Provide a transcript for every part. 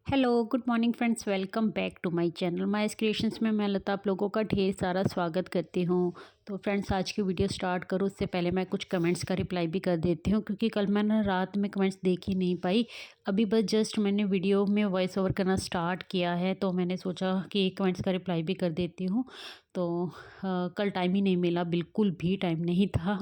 Hello good morning friends, welcome back to my channel mice creations में मैं लता आप लोगों का ढेर सारा स्वागत करती हूँ। तो फ्रेंड्स, आज की वीडियो स्टार्ट करूँ उससे पहले मैं कुछ कमेंट्स का रिप्लाई भी कर देती हूँ, क्योंकि कल मैंने रात में कमेंट्स देख ही नहीं पाई। अभी बस जस्ट मैंने वीडियो में वॉइस ओवर करना स्टार्ट किया है, तो मैंने सोचा कि कमेंट्स का रिप्लाई भी कर देती हूँ। तो कल टाइम ही नहीं मिला, बिल्कुल भी टाइम नहीं था।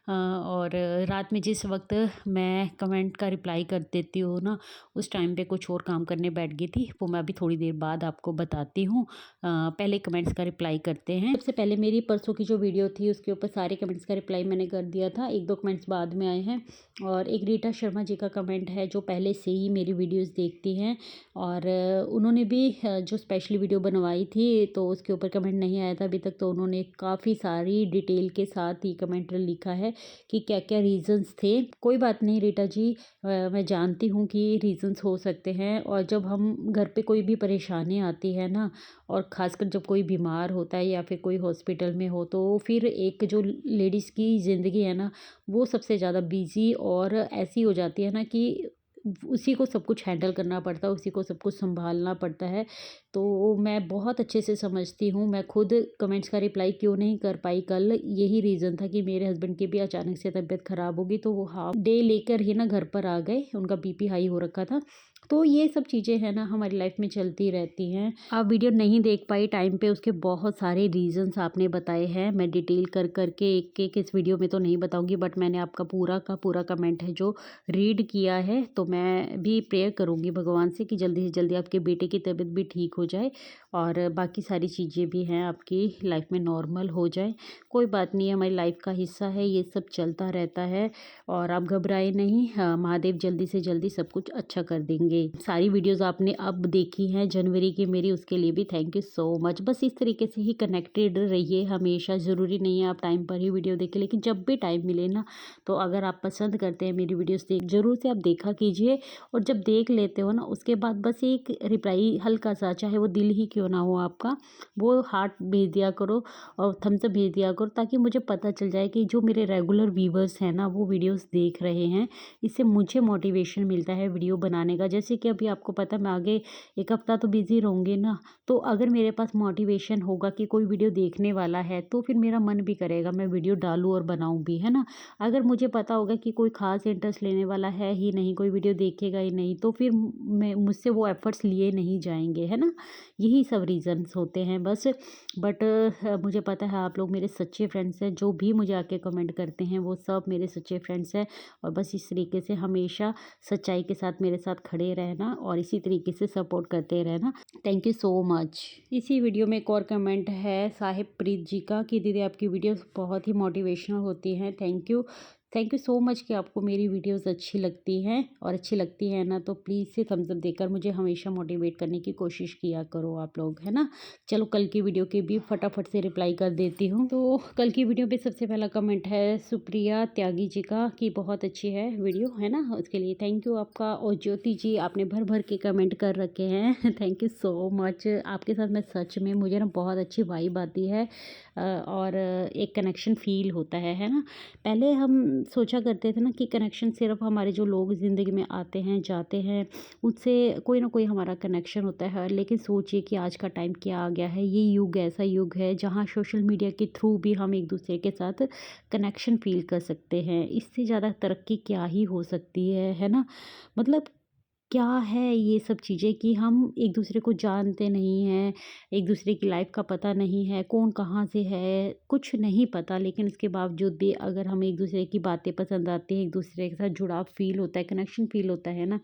और रात में जिस वक्त मैं कमेंट का रिप्लाई कर देती हूँ ना, उस टाइम पे कुछ और काम करने बैठ गई थी, वो मैं अभी थोड़ी देर बाद आपको बताती हूँ। पहले कमेंट्स का रिप्लाई करते हैं। सबसे पहले मेरी परसों की जो वीडियो थी उसके ऊपर सारे कमेंट्स का रिप्लाई मैंने कर दिया था, एक दो कमेंट्स बाद में आए हैं। और एक रीटा शर्मा जी का कमेंट है जो पहले से ही मेरी वीडियोस देखती हैं, और उन्होंने भी जो स्पेशली वीडियो बनवाई थी तो उसके ऊपर कमेंट नहीं आया था अभी तक, तो उन्होंने काफ़ी सारी डिटेल के साथ ही कमेंट लिखा है कि क्या क्या रीज़न्स थे। कोई बात नहीं रीटा जी, मैं जानती हूँ कि रीज़न्स हो सकते हैं, और जब हम घर पे कोई भी परेशानी आती है ना, और ख़ासकर जब कोई बीमार होता है या फिर कोई हॉस्पिटल में हो, तो फिर एक जो लेडीज़ की ज़िंदगी है ना, वो सबसे ज़्यादा बिज़ी और ऐसी हो जाती है ना कि उसी को सब कुछ हैंडल करना पड़ता है, उसी को सब कुछ सँभालना पड़ता है। तो मैं बहुत अच्छे से समझती हूँ, मैं खुद कमेंट्स का रिप्लाई क्यों नहीं कर पाई कल, यही रीज़न था कि मेरे हस्बैंड की भी अचानक से तबीयत ख़राब हो गई, तो वो हाफ डे लेकर ही ना घर पर आ गए, उनका बीपी हाई हो रखा था। तो ये सब चीज़ें हैं ना हमारी लाइफ में चलती रहती हैं। आप वीडियो नहीं देख पाई टाइम पे, उसके बहुत सारे रीज़न्स आपने बताए हैं। मैं डिटेल कर करके एक एक इस वीडियो में तो नहीं बताऊंगी, बट मैंने आपका पूरा का पूरा कमेंट है जो रीड किया है। तो मैं भी प्रेयर करूंगी भगवान से कि जल्दी से जल्दी आपके बेटे की तबीयत भी ठीक हो जाए, और बाकी सारी चीज़ें भी हैं आपकी लाइफ में नॉर्मल हो जाए। कोई बात नहीं है, हमारी लाइफ का हिस्सा है, ये सब चलता रहता है। और आप घबराए नहीं, हाँ, महादेव जल्दी से जल्दी सब कुछ अच्छा कर देंगे। सारी वीडियोस आपने अब देखी हैं जनवरी की मेरी, उसके लिए भी थैंक यू सो मच। बस इस तरीके से ही कनेक्टेड रहिए हमेशा, ज़रूरी नहीं है आप टाइम पर ही वीडियो देखें, लेकिन जब भी टाइम मिले ना, तो अगर आप पसंद करते हैं मेरी वीडियोस देख, ज़रूर से आप देखा कीजिए। और जब देख लेते हो ना, उसके बाद बस एक रिप्लाई हल्का सा, चाहे वो दिल ही क्यों ना हो आपका, वो हार्ट भेज दिया करो और थम्स अप भेज दिया करो, ताकि मुझे पता चल जाए कि जो मेरे रेगुलर व्यूवर्स हैं ना वो वीडियोस देख रहे हैं। इससे मुझे मोटिवेशन मिलता है वीडियो बनाने का। जैसे कि अभी आपको पता है मैं आगे एक हफ्ता तो बिज़ी रहूँगी ना, तो अगर मेरे पास मोटिवेशन होगा कि कोई वीडियो देखने वाला है, तो फिर मेरा मन भी करेगा मैं वीडियो डालूँ और बनाऊँ भी, है ना। अगर मुझे पता होगा कि कोई ख़ास इंटरेस्ट लेने वाला है ही नहीं, कोई वीडियो देखेगा ही नहीं, तो फिर मैं मुझसे वो एफ़र्ट्स लिए नहीं जाएँगे, है ना। यही सब रीज़न्स होते हैं बस। बट मुझे पता है आप लोग मेरे सच्चे फ्रेंड्स हैं, जो भी मुझे आके कमेंट करते हैं वो सब मेरे सच्चे फ्रेंड्स हैं। और बस इस तरीके से हमेशा सच्चाई के साथ मेरे साथ खड़े रहना और इसी तरीके से सपोर्ट करते रहना। Thank you so much. इसी वीडियो में एक और कमेंट है साहिब प्रीत जी का कि दीदी आपकी वीडियोस बहुत ही मोटिवेशनल होती हैं। थैंक यू सो मच कि आपको मेरी वीडियोस अच्छी लगती हैं, और अच्छी लगती है ना तो प्लीज़ से थम्स अप देकर मुझे हमेशा मोटिवेट करने की कोशिश किया करो आप लोग, है ना। चलो कल की वीडियो के भी फटाफट से रिप्लाई कर देती हूँ। तो कल की वीडियो पे सबसे पहला कमेंट है सुप्रिया त्यागी जी का कि बहुत अच्छी है वीडियो, है ना, उसके लिए थैंक यू आपका। और ज्योति जी, आपने भर भर के कमेंट कर रखे हैं, थैंक यू सो मच। आपके साथ मैं सच में, मुझे ना बहुत अच्छी वाइब आती है, और एक कनेक्शन फील होता है ना। पहले हम सोचा करते थे ना कि कनेक्शन सिर्फ हमारे जो लोग ज़िंदगी में आते हैं जाते हैं उससे कोई ना कोई हमारा कनेक्शन होता है, लेकिन सोचिए कि आज का टाइम क्या आ गया है। ये युग ऐसा युग है जहाँ सोशल मीडिया के थ्रू भी हम एक दूसरे के साथ कनेक्शन फील कर सकते हैं। इससे ज़्यादा तरक्की क्या ही हो सकती है ना। मतलब क्या है ये सब चीज़ें कि हम एक दूसरे को जानते नहीं हैं, एक दूसरे की लाइफ का पता नहीं है, कौन कहाँ से है, कुछ नहीं पता, लेकिन इसके बावजूद भी अगर हमें एक दूसरे की बातें पसंद आती हैं, एक दूसरे के साथ जुड़ाव फील होता है, कनेक्शन फील होता है ना,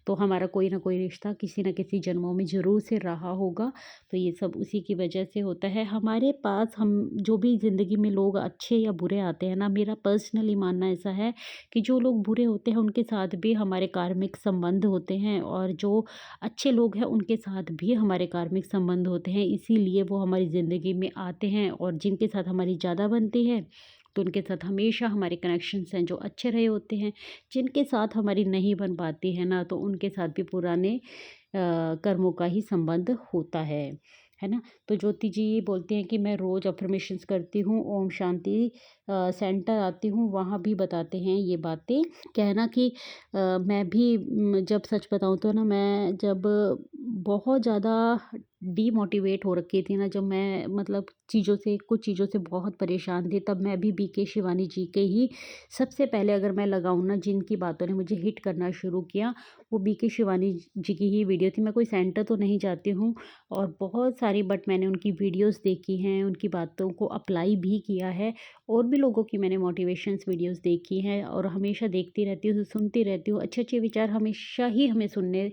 तो हमारा कोई ना कोई रिश्ता किसी न किसी जन्मों में ज़रूर से रहा होगा। तो ये सब उसी की वजह से होता है हमारे पास। हम जो भी ज़िंदगी में लोग अच्छे या बुरे आते हैं ना, मेरा पर्सनली मानना ऐसा है कि जो लोग बुरे होते हैं उनके साथ भी हमारे कार्मिक संबंध होते हैं, और जो अच्छे लोग हैं उनके साथ भी हमारे कार्मिक संबंध होते हैं। इसीलिए वो हमारी ज़िंदगी में आते हैं, और जिनके साथ हमारी ज़्यादा बनती है तो उनके साथ हमेशा हमारे कनेक्शंस हैं जो अच्छे रहे होते हैं। जिनके साथ हमारी नहीं बन पाती है ना, तो उनके साथ भी पुराने कर्मों का ही संबंध होता है है ना। तो ज्योति जी ये बोलती हैं कि मैं रोज़ अफ़र्मेशंस करती हूँ, ओम शांति सेंटर आती हूँ, वहाँ भी बताते हैं ये बातें। क्या है ना कि मैं भी जब सच बताऊँ तो ना, मैं जब बहुत ज़्यादा डीमोटिवेट हो रखी थी ना, जब मैं मतलब कुछ चीज़ों से बहुत परेशान थी, तब मैं भी बीके शिवानी जी के ही सबसे पहले अगर मैं लगाऊँ ना, जिनकी बातों ने मुझे हिट करना शुरू किया, वो बीके शिवानी जी की ही वीडियो थी। मैं कोई सेंटर तो नहीं जाती हूँ और बहुत सारी, बट मैंने उनकी वीडियोज़ देखी हैं, उनकी बातों को अप्लाई भी किया है। और भी लोगों की मैंने मोटिवेशंस वीडियोज़ देखी हैं और हमेशा देखती रहती हूँ, सुनती रहती हूँ। अच्छे-अच्छे विचार हमेशा ही हमें सुनने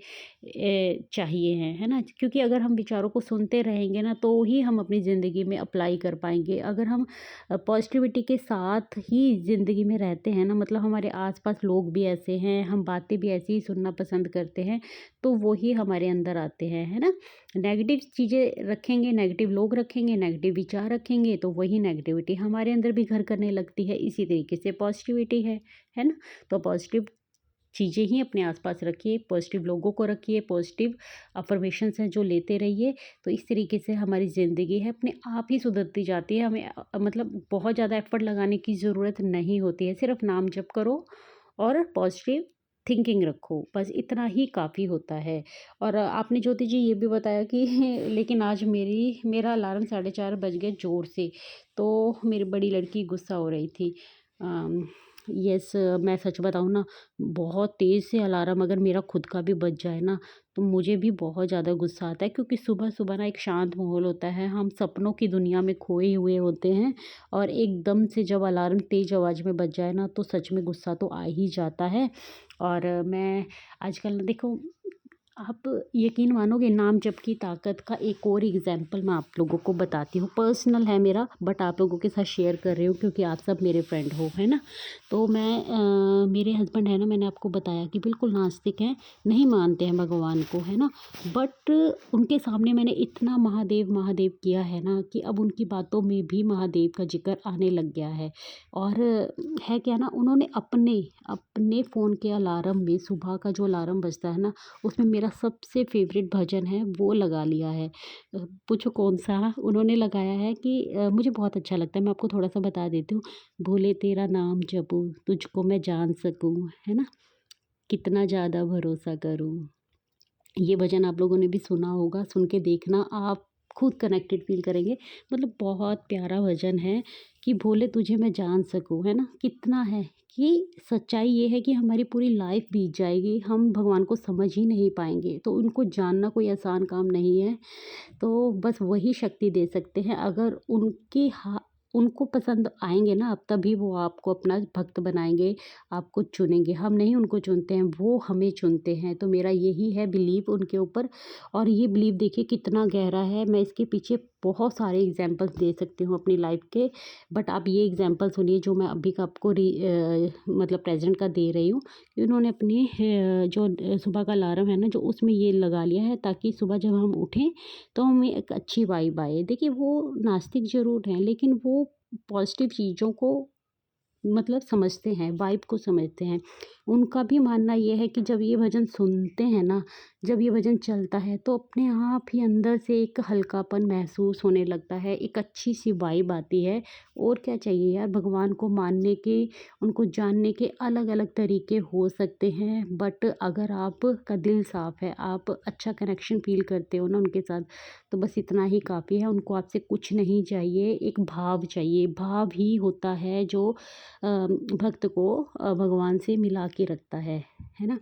चाहिए हैं, है ना? क्योंकि अगर हम विचारों को सुनते रहेंगे ना, तो ही हम अपनी ज़िंदगी में अप्लाई कर पाएँगे। अगर हम पॉज़िटिविटी के साथ ही ज़िंदगी में रहते हैं ना, मतलब हमारे आस-पास लोग भी ऐसे हैं, हम बातें भी ऐसी ही सुनना पसंद करते हैं, तो वो ही हमारे अंदर आते हैं, है ना? नेगेटिव चीज़ें रखेंगे, नेगेटिव लोग रखेंगे, नेगेटिव विचार रखेंगे, तो वही नेगेटिविटी हमारे अंदर भी घर करने लगती है। इसी तरीके से पॉज़िटिविटी है ना? तो पॉज़िटिव चीज़ें ही अपने आस-पास रखिए, पॉज़िटिव लोगों को रखिए, पॉज़िटिव अफ़र्मेशंस हैं जो लेते रहिए, तो इस तरीके से हमारी ज़िंदगी है अपने आप ही सुधरती जाती है। हमें मतलब बहुत ज़्यादा एफ़र्ट लगाने की ज़रूरत नहीं होती है, सिर्फ़ नाम जप करो और पॉज़िटिव थिंकिंग रखो, बस इतना ही काफ़ी होता है। और आपने ज्योति जी ये भी बताया कि लेकिन आज मेरा अलार्म 4:30 बज गए ज़ोर से, तो मेरी बड़ी लड़की गुस्सा हो रही थी। अम, यस, मैं सच बताऊँ ना, बहुत तेज़ से अलार्म अगर मेरा खुद का भी बज जाए ना, तो मुझे भी बहुत ज़्यादा गुस्सा आता है, क्योंकि सुबह-सुबह ना एक शांत माहौल होता है, हम सपनों की दुनिया में खोए हुए होते हैं और एकदम से जब अलार्म तेज़ आवाज़ में बज जाए ना, तो सच में गुस्सा तो आ ही जाता है। और मैं आजकल ना देखो, आप यकीन मानोगे, नाम जप की ताकत का एक और एग्जाम्पल मैं आप लोगों को बताती हूँ। पर्सनल है मेरा, बट आप लोगों के साथ शेयर कर रही हूँ क्योंकि आप सब मेरे फ्रेंड हो, है ना। तो मेरे हस्बैंड है ना, मैंने आपको बताया कि बिल्कुल नास्तिक हैं, नहीं मानते हैं भगवान को, है ना। बट उनके सामने मैंने इतना महादेव महादेव किया है ना, कि अब उनकी बातों में भी महादेव का जिक्र आने लग गया है। और है क्या ना, उन्होंने अपने अपने फ़ोन के अलार्म में, सुबह का जो अलार्म बजता है ना, उसमें मेरा सबसे फ़ेवरेट भजन है वो लगा लिया है। पूछो कौन-सा? उन्होंने लगाया है कि मुझे बहुत अच्छा लगता है, मैं आपको थोड़ा-सा बता देती हूँ। भोले तेरा नाम जपूँ, तुझको मैं जान सकूँ, है ना? कितना ज़्यादा भरोसा करूँ। ये भजन आप लोगों ने भी सुना होगा, सुन के देखना, आप खुद कनेक्टेड फ़ील करेंगे। मतलब बहुत प्यारा भजन है कि भोले तुझे मैं जान सकूँ, है ना? कितना है कि सच्चाई ये है कि हमारी पूरी लाइफ़ बीत जाएगी, हम भगवान को समझ ही नहीं पाएँगे, तो उनको जानना कोई आसान काम नहीं है। तो बस वही शक्ति दे सकते हैं, अगर उनको पसंद आएँगे ना आप, तभी वो आपको अपना भक्त बनाएँगे, आपको चुनेंगे। हम नहीं उनको चुनते हैं, वो हमें चुनते हैं। तो मेरा यही है बिलीव उनके ऊपर। और ये बिलीव देखिए कितना गहरा है, मैं इसके पीछे बहुत सारे एग्ज़ाम्पल्स दे सकती हूँ अपनी लाइफ़ के। बट आप ये एग्ज़ाम्पल सुनिए जो मैं अभी का आपको मतलब प्रेज़ेंट का दे रही हूँ। इन्होंने अपने जो सुबह का अलार्म है ना, जो उसमें ये लगा लिया है, ताकि सुबह जब हम उठें तो हमें एक अच्छी वाइब आए। देखिए वो नास्तिक ज़रूर हैं, लेकिन वो पॉज़िटिव चीज़ों को मतलब समझते हैं, वाइब को समझते हैं। उनका भी मानना ये है कि जब ये भजन सुनते हैं ना, जब ये भजन चलता है, तो अपने आप ही अंदर से एक हल्कापन महसूस होने लगता है, एक अच्छी-सी वाइब आती है। और क्या चाहिए यार, भगवान को मानने के, उनको जानने के अलग-अलग तरीके हो सकते हैं, बट अगर आपका दिल साफ़ है, आप अच्छा कनेक्शन फ़ील करते हो ना उनके साथ, तो बस इतना ही काफ़ी है। उनको आपसे कुछ नहीं चाहिए, एक भाव चाहिए। भाव ही होता है जो भक्त को भगवान से मिला के रखता है ना?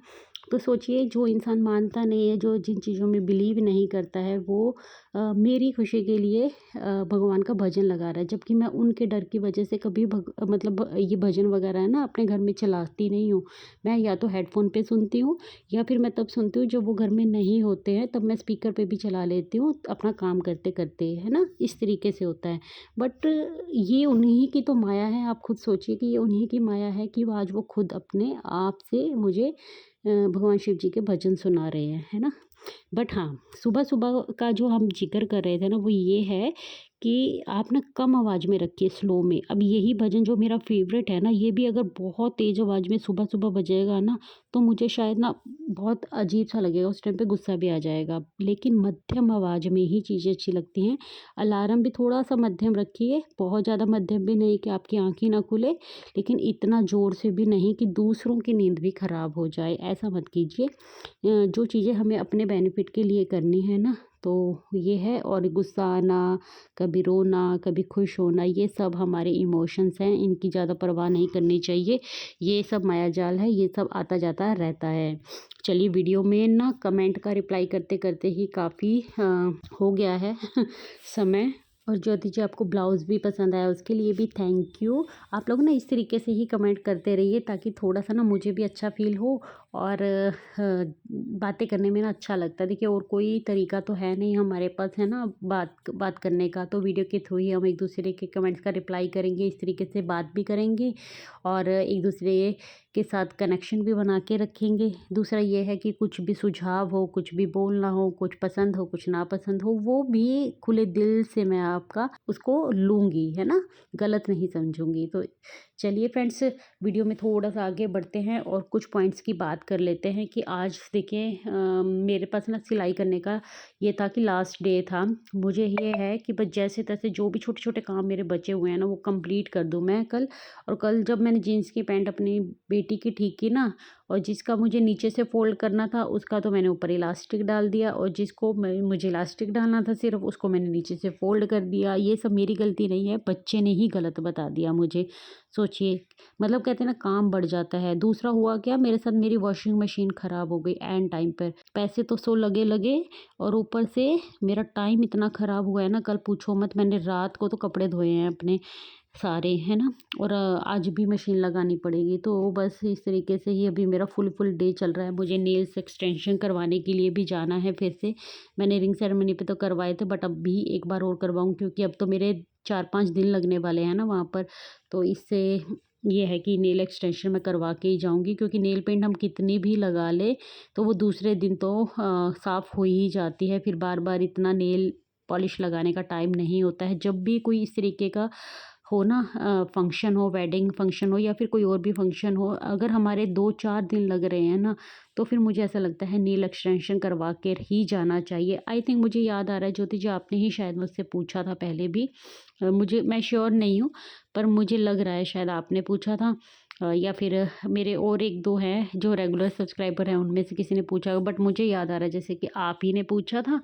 तो सोचिए, जो इंसान मानता नहीं है, जो जिन चीज़ों में बिलीव नहीं करता है, वो मेरी खुशी के लिए भगवान का भजन लगा रहा है, जबकि मैं उनके डर की वजह से कभी मतलब ये भजन वगैरह है ना, अपने घर में चलाती नहीं हूँ। मैं या तो हेडफ़ोन पे सुनती हूँ, या फिर मैं तब सुनती हूँ जब वो घर में नहीं होते हैं, तब मैं स्पीकर पे भी चला लेती हूँ अपना काम करते-करते, है ना? इस तरीके से होता है। बट ये उन्हीं की तो माया है, आप खुद सोचिए कि ये उन्हीं की माया है कि वो आज वो खुद अपने आप से मुझे भगवान शिव जी के भजन सुना रहे हैं, है ना? बट हाँ, सुबह-सुबह का जो हम ज़िक्र कर रहे थे ना, वो ये है कि आप ना कम आवाज़ में रखिए, स्लो में। अब यही भजन जो मेरा फ़ेवरेट है ना, ये भी अगर बहुत तेज़ आवाज़ में सुबह-सुबह बजेगा ना, तो मुझे शायद ना बहुत अजीब-सा लगेगा, उस टाइम पे गुस्सा भी आ जाएगा। लेकिन मध्यम आवाज़ में ही चीज़ें अच्छी लगती हैं। अलार्म भी थोड़ा-सा मध्यम रखिए, बहुत ज़्यादा मध्यम भी नहीं कि आपकी आँख ही ना खुले, लेकिन इतना ज़ोर से भी नहीं कि दूसरों की नींद भी ख़राब हो जाए, ऐसा मत कीजिए। जो चीज़ें हमें अपने बेनिफिट के लिए करनी है ना, तो ये है। और गुस्सा आना, कभी रोना, कभी खुश होना, ये सब हमारे इमोशंस हैं, इनकी ज़्यादा परवाह नहीं करनी चाहिए। ये सब मायाजाल है, ये सब आता जाता रहता है। चलिए, वीडियो में ना कमेंट का रिप्लाई करते-करते ही काफ़ी हो गया है समय। और ज्योति जी, आपको ब्लाउज़ भी पसंद आया, उसके लिए भी थैंक यू। आप लोग ना इस तरीके से ही कमेंट करते रहिए, ताकि थोड़ा-सा ना मुझे भी अच्छा फ़ील हो और बातें करने में ना अच्छा लगता है। देखिए, और कोई तरीका तो है नहीं हमारे पास, है ना, बात बात करने का। तो वीडियो के थ्रू ही हम एक-दूसरे के कमेंट्स का रिप्लाई करेंगे, इस तरीके से बात भी करेंगे और एक-दूसरे के साथ कनेक्शन भी बना के रखेंगे। दूसरा ये है कि कुछ भी सुझाव हो, कुछ भी बोलना हो, कुछ पसंद हो, कुछ नापसंद हो, वो भी खुले दिल से मैं आपका उसको लूँगी, है ना? गलत नहीं समझूँगी। तो चलिए फ्रेंड्स, वीडियो में थोड़ा-सा आगे बढ़ते हैं और कुछ पॉइंट्स की बात कर लेते हैं कि आज देखिए, मेरे पास ना सिलाई करने का ये था कि लास्ट डे था। मुझे ये है कि बस जैसे-तैसे जो भी छोटे-छोटे काम मेरे बचे हुए हैं ना, वो कंप्लीट कर दूँ मैं कल। और कल जब मैंने जीन्स की पैंट अपनी बेटी की ठीक की ना, और जिसका मुझे नीचे से फ़ोल्ड करना था, उसका तो मैंने ऊपर इलास्टिक डाल दिया, और जिसको मुझे इलास्टिक डालना था सिर्फ़, उसको मैंने नीचे से फ़ोल्ड कर दिया। ये सब मेरी गलती नहीं है, बच्चे ने ही गलत बता दिया मुझे। सोचिए, मतलब कहते हैं ना, काम बढ़ जाता है। दूसरा हुआ क्या, मेरे साथ मेरी वॉशिंग मशीन ख़राब हो गई ऐन टाइम पर। पैसे तो सो लगे और ऊपर से मेरा टाइम इतना ख़राब हुआ है ना, कल पूछो मत। मैंने रात को तो कपड़े धोए हैं अपने सारे, है ना, और आज भी मशीन लगानी पड़ेगी। तो बस इस तरीके से ही अभी मेरा फुल डे चल रहा है। मुझे नेल्स एक्सटेंशन करवाने के लिए भी जाना है फिर से। मैंने रिंग सेरेमनी पे तो करवाए थे, बट अब भी एक बार और करवाऊँ, क्योंकि अब तो मेरे 4-5 दिन लगने वाले हैं ना वहाँ पर। तो इससे ये है कि नेल एक्सटेंशन मैं करवा के ही जाऊँगी, क्योंकि नेल पेंट हम कितनी भी लगा लें, तो वो दूसरे दिन तो साफ़ हो ही जाती है। फिर बार-बार इतना नेल पॉलिश लगाने का टाइम नहीं होता है। जब भी कोई इस तरीके का हो ना, फंक्शन हो, वेडिंग फंक्शन हो या फिर कोई और भी फंक्शन हो, अगर हमारे 2-4 दिन लग रहे हैं ना, तो फिर मुझे ऐसा लगता है नेल एक्सटेंशन करवा के ही जाना चाहिए। आई थिंक मुझे याद आ रहा है ज्योति जी, आपने ही शायद मुझसे पूछा था पहले भी। मैं श्योर नहीं हूँ, पर मुझे लग रहा है शायद आपने पूछा था, या फिर मेरे और 1-2 हैं जो रेगुलर सब्सक्राइबर हैं, उनमें से किसी ने पूछा होगा, बट मुझे याद आ रहा है जैसे कि आप ही ने पूछा था।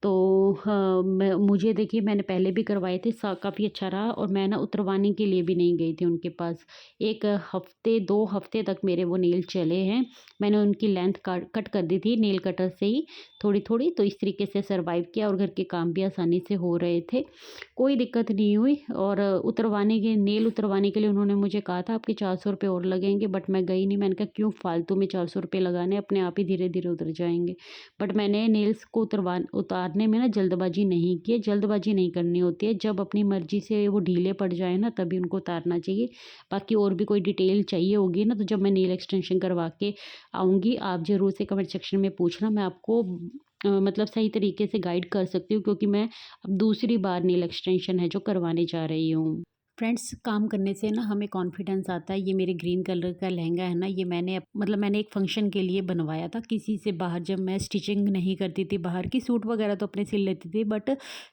तो हाँ, मुझे देखिए, मैंने पहले भी करवाए थे, काफ़ी अच्छा रहा, और मैं ना उतरवाने के लिए भी नहीं गई थी उनके पास। 1 हफ़्ते 2 हफ़्ते तक मेरे वो नेल चले हैं। मैंने उनकी लेंथ कट कर दी थी नेल कटर से ही थोड़ी-थोड़ी, तो इस तरीके से सर्वाइव किया, और घर के काम भी आसानी से हो रहे थे। कोई दिक्कत नहीं हुई। और नेल उतरवाने के लिए उन्होंने मुझे कहा था आपके 400 रुपये और लगेंगे, बट मैं गई नहीं। मैंने कहा क्यों फालतू में 400 रुपये लगाने, अपने आप ही धीरे-धीरे उतर जाएँगे। बट मैंने नेल्स को उतारने में ना जल्दबाजी नहीं की है। जल्दबाजी नहीं करनी होती है, जब अपनी मर्ज़ी से वो ढीले पड़ जाए ना, तभी उनको उतारना चाहिए। बाकी और भी कोई डिटेल चाहिए होगी ना, तो जब मैं नेल एक्सटेंशन करवा के आऊँगी, आप ज़रूर से कमेंट सेक्शन में पूछना। मैं आपको मतलब सही तरीके से गाइड कर सकती हूँ, क्योंकि मैं अब दूसरी बार नेल एक्सटेंशन है जो करवाने जा रही हूँ। फ्रेंड्स, काम करने से ना हमें कॉन्फिडेंस आता है। ये मेरे ग्रीन कलर का लहंगा है ना, ये मैंने एक फ़ंक्शन के लिए बनवाया था किसी से बाहर। जब मैं स्टिचिंग नहीं करती थी बाहर की, सूट वगैरह तो अपने सिल लेती थी, बट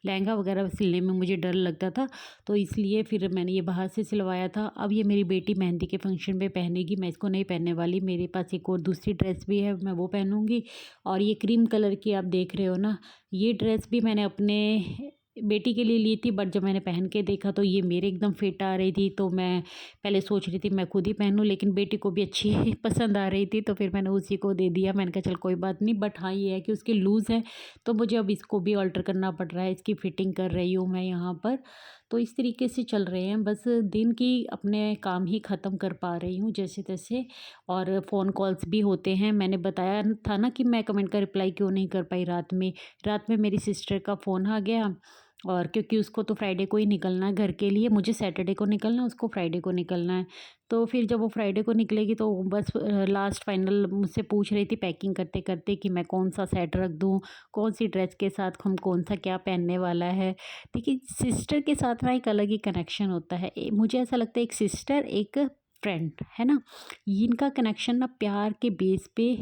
लहंगा वगैरह सिलने में मुझे डर लगता था, तो इसलिए फिर मैंने ये बाहर से सिलवाया था। अब ये मेरी बेटी मेहंदी के फंक्शन में पहनेगी, मैं इसको नहीं पहनने वाली। मेरे पास एक और दूसरी ड्रेस भी है, मैं वो पहनूँगी। और ये क्रीम कलर की आप देख रहे हो ना, ये ड्रेस भी मैंने अपने बेटी के लिए ली थी, बट जब मैंने पहन के देखा तो ये मेरे एकदम फिट आ रही थी। तो मैं पहले सोच रही थी मैं खुद ही पहनूं, लेकिन बेटी को भी अच्छी पसंद आ रही थी, तो फिर मैंने उसी को दे दिया। मैंने कहा चल कोई बात नहीं, बट हाँ ये है कि उसकी लूज़ है, तो मुझे अब इसको भी अल्टर करना पड़ रहा है। इसकी फ़िटिंग कर रही हूँ मैं यहाँ पर। तो इस तरीके से चल रहे हैं, बस दिन की अपने काम ही ख़त्म कर पा रही हूँ जैसे तैसे। और फ़ोन कॉल्स भी होते हैं। मैंने बताया था ना कि मैं कमेंट का रिप्लाई क्यों नहीं कर पाई रात में। रात में मेरी सिस्टर का फ़ोन आ गया, और क्योंकि उसको तो फ्राइडे को ही निकलना है घर के लिए, मुझे सैटरडे को निकलना है, उसको फ्राइडे को निकलना है। तो फिर जब वो फ्राइडे को निकलेगी तो बस लास्ट फाइनल मुझसे पूछ रही थी पैकिंग करते करते कि मैं कौन सा सेट रख दूँ, कौन सी ड्रेस के साथ हम कौन सा क्या पहनने वाला है। देखिए सिस्टर के साथ ना एक अलग ही कनेक्शन होता है। मुझे ऐसा लगता है एक सिस्टर एक फ्रेंड है ना, इनका कनेक्शन ना प्यार के बेस पे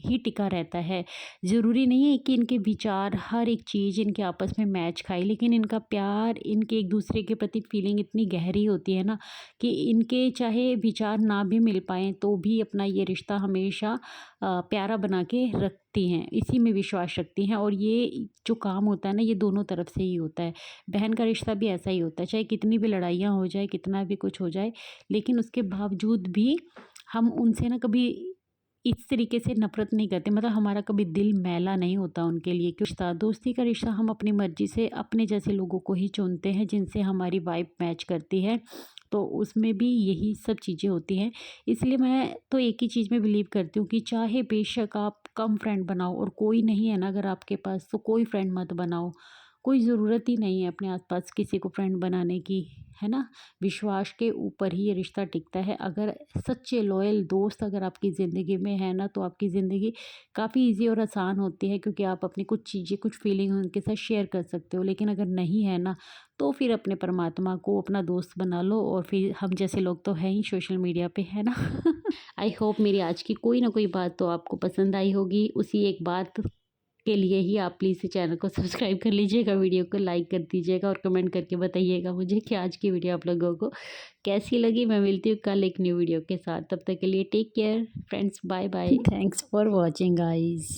ही टिका रहता है। ज़रूरी नहीं है कि इनके विचार हर एक चीज़ इनके आपस में मैच खाए, लेकिन इनका प्यार, इनके एक दूसरे के प्रति फीलिंग इतनी गहरी होती है ना कि इनके चाहे विचार ना भी मिल पाएँ तो भी अपना ये रिश्ता हमेशा प्यारा बना के रखती हैं, इसी में विश्वास रखती हैं। और ये जो काम होता है ना ये दोनों तरफ से ही होता है। बहन का रिश्ता भी ऐसा ही होता है, चाहे कितनी भी लड़ाइयाँ हो जाए, कितना भी कुछ हो जाए, लेकिन उसके बावजूद भी हम उनसे ना कभी इस तरीके से नफ़रत नहीं करते, मतलब हमारा कभी दिल मैला नहीं होता उनके लिए। क्यों रिश्ता, दोस्ती का रिश्ता हम अपनी मर्ज़ी से अपने जैसे लोगों को ही चुनते हैं जिनसे हमारी वाइब मैच करती है, तो उसमें भी यही सब चीज़ें होती हैं। इसलिए मैं तो एक ही चीज़ में बिलीव करती हूँ कि चाहे बेशक आप कम फ्रेंड बनाओ और कोई नहीं है ना अगर आपके पास, तो कोई फ्रेंड मत बनाओ। कोई ज़रूरत ही नहीं है अपने आस-पास किसी को फ्रेंड बनाने की, है ना? विश्वास के ऊपर ही ये रिश्ता टिकता है। अगर सच्चे लॉयल दोस्त अगर आपकी ज़िंदगी में है ना, तो आपकी ज़िंदगी काफ़ी ईज़ी और आसान होती है, क्योंकि आप अपनी कुछ चीज़ें, कुछ फीलिंग उनके साथ शेयर कर सकते हो। लेकिन अगर नहीं है ना, तो फिर अपने परमात्मा को अपना दोस्त बना लो, और फिर हम जैसे लोग तो हैं ही सोशल मीडिया पे, है ना? आई होप मेरी आज की कोई ना कोई बात तो आपको पसंद आई होगी। उसी एक बात के लिए ही आप प्लीज़ इस चैनल को सब्सक्राइब कर लीजिएगा, वीडियो को लाइक कर दीजिएगा और कमेंट करके बताइएगा मुझे कि आज की वीडियो आप लोगों को कैसी लगी। मैं मिलती हूँ कल एक न्यू वीडियो के साथ, तब तक के लिए take care friends, bye bye, thanks for watching guys.